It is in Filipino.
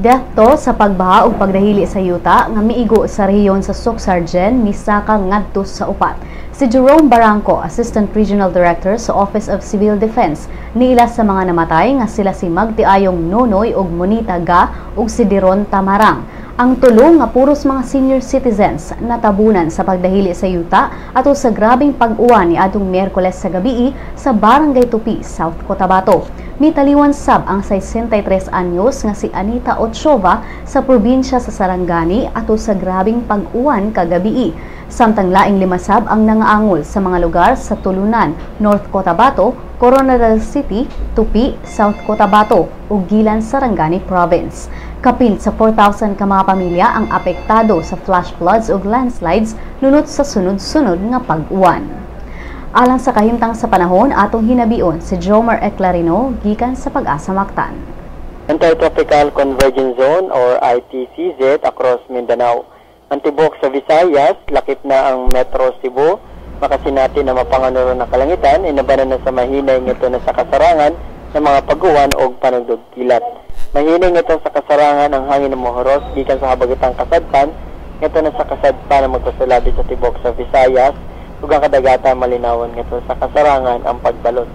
Dahto sa pagbaha ug pagdahili sa yuta nga miigo sa rehiyon sa Socsargen misaka ngadto sa upat. Si Jerome Barranco, Assistant Regional Director sa Office of Civil Defense, niila sa mga namatay nga sila si Magtiayong Nonoy ug Monita Ga ug si Diron Tamarang. Ang tulong nga puros mga senior citizens natabunan sa pagdahili sa yuta ato sa grabing pag-uwan ni adtong Miyerkules sa gabii sa Barangay Tupi, South Cotabato. Mitaliwan sab ang 63 anyos nga si Anita Ochoa sa probinsya sa Sarangani ato sa grabing pag-uwan kagabii. Samtang laing limasab ang nangaangol sa mga lugar sa Tulunan, North Cotabato, Coronadal City, Tupi, South Cotabato ug Gilan, Sarangani Province. Kapin sa 4,000 ka mga pamilya ang apektado sa flash floods ug landslides nunot sa sunod-sunod nga pag-uwan. Alang sa kahimtang sa panahon, atong hinabion si Jomar Eclarino gikan sa Pag-asa Mactan. Intertropical Convergence Zone or ITCZ across Mindanao. Antibok sa Visayas, lakip na ang Metro Cebu. Makasinati na mapanganuro ng kalangitan, inabanan na sa mahinay ngito na sa kasarangan ng mga pag-uwan o panagdog kilat. Mahinay ngito sa kasarangan ang hangin ng mohoros, gikan sa habagatang kasadpan, ngito na sa kasadpan ang magpasalabi sa tibok sa Visayas, ug ang kadagatan malinawan ngito sa kasarangan ang pagbalot.